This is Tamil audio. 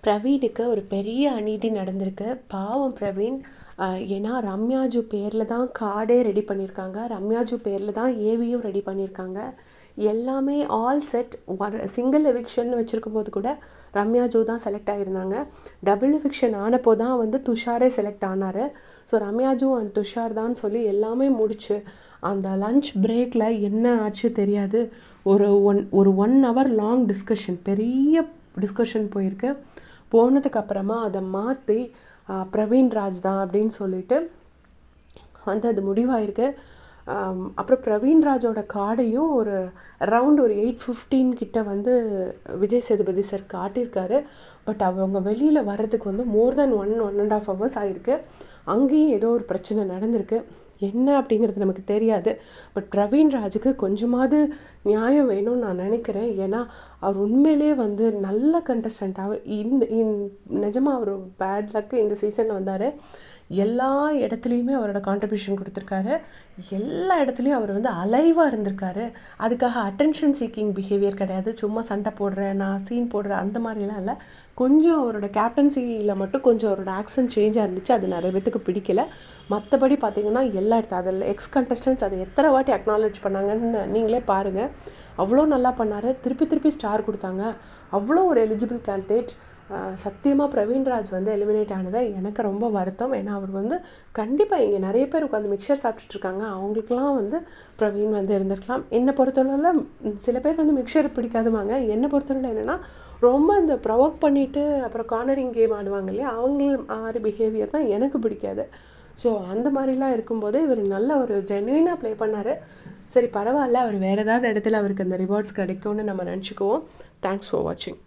பிரவீனுக்கு ஒரு பெரிய அநீதி நடந்திருக்கு. பாவம் பிரவீன். ஏன்னா ரம்யாஜு பேரில் தான் கார்டே ரெடி பண்ணியிருக்காங்க. ரம்யாஜு பேரில் தான் ஏவியும் ரெடி பண்ணியிருக்காங்க. எல்லாமே ஆல் செட். சிங்கிள் எவிக்ஷன் வச்சுருக்கும் போது கூட ரம்யாஜு தான் செலக்ட் ஆகியிருந்தாங்க. டபுள் எவிக்ஷன் ஆனப்போ தான் வந்து துஷாரே செலக்ட் ஆனார். ஸோ ரம்யாஜு அண்ட் துஷார் தான் சொல்லி எல்லாமே முடிச்சு அந்த லன்ச் பிரேக்கில் என்ன ஆச்சு தெரியாது. ஒரு 1 hour லாங் டிஸ்கஷன், பெரிய டிஸ்கஷன் போயிருக்கு. போனதுக்கப்புறமா அதை மாற்றி பிரவீன் ராஜ் தான் அப்படின்னு சொல்லிட்டு வந்து அது முடிவாயிருக்கு. அப்புறம் பிரவீன் ராஜோட கார்டையும் ஒரு அரவுண்ட் ஒரு 8:15 கிட்ட வந்து விஜய் சேதுபதி சார் காட்டியிருக்காரு. பட் அவங்க வெளியில் வர்றதுக்கு வந்து மோர் தென் 1.5 hours ஆகிருக்கு. அங்கேயும் ஏதோ ஒரு பிரச்சனை நடந்திருக்கு. என்ன அப்படிங்கிறது நமக்கு தெரியாது. பட் பிரவீன் ராஜுக்கு கொஞ்சமாவது நியாயம் வேணும்னு நான் நினைக்கிறேன். ஏன்னா அவர் உண்மையிலே வந்து நல்ல கண்டஸ்டன்ட். அவர் நிஜமாக அவர் பேட் லக்கு இந்த சீசனில் வந்தார். எல்லா இடத்துலையுமே அவரோட கான்ட்ரிபியூஷன் கொடுத்துருக்காரு. எல்லா இடத்துலையும் அவர் வந்து அலைவாக இருந்திருக்காரு. அதுக்காக அட்டென்ஷன் சீக்கிங் பிஹேவியர் கிடையாது. சும்மா சண்டை போடுறேன், நான் சீன் போடுறேன் அந்த மாதிரிலாம் இல்லை. கொஞ்சம் அவரோட கேப்டன்சியில் மட்டும் கொஞ்சம் அவரோட ஆக்சன்ட் சேஞ்சாக இருந்துச்சு. அது நிறைய பேத்துக்கு பிடிக்கல. மற்றபடி பார்த்திங்கன்னா எல்லா இடத்துல அதில் எக்ஸ் கண்டஸ்டன்ஸ் அதை எத்தனை வாட்டி அக்னாலேஜ் பண்ணாங்கன்னு நீங்களே பாருங்கள். அவ்வளோ நல்லா பண்ணார். திருப்பி ஸ்டார் கொடுத்தாங்க. அவ்வளோ ஒரு எலிஜிபிள் கேண்டிடேட். சத்தியமாக பிரவீன் ராஜ் வந்து எலிமினேட் ஆனதை எனக்கு ரொம்ப வருத்தம். ஏன்னா அவர் வந்து கண்டிப்பாக இங்கே நிறைய பேர் உட்காந்து மிக்சர் சாப்பிட்டுட்ருக்காங்க. அவங்களுக்குலாம் வந்து பிரவீன் வந்து இருந்திருக்கலாம். என்னை பொறுத்தளவில் சில பேர் வந்து மிக்சர் பிடிக்காதுவாங்க. என்னை பொறுத்தளவில் என்னென்னா ரொம்ப இந்த ப்ரொவோக் பண்ணிவிட்டு அப்புறம் கார்னரிங் கேம் ஆடுவாங்க இல்லையா, அவங்க மாதிரி பிஹேவியர் தான் எனக்கு பிடிக்காது. ஸோ அந்த மாதிரிலாம் இருக்கும்போது இவர் நல்ல ஒரு ஜென்யூனாக ப்ளே பண்ணார். சரி பரவாயில்ல, அவர் வேறு ஏதாவது இடத்துல அவருக்கு அந்த ரிவார்ட்ஸ் கிடைக்கும்னு நம்ம நினச்சிக்குவோம். தேங்க்ஸ் ஃபார் வாட்சிங்.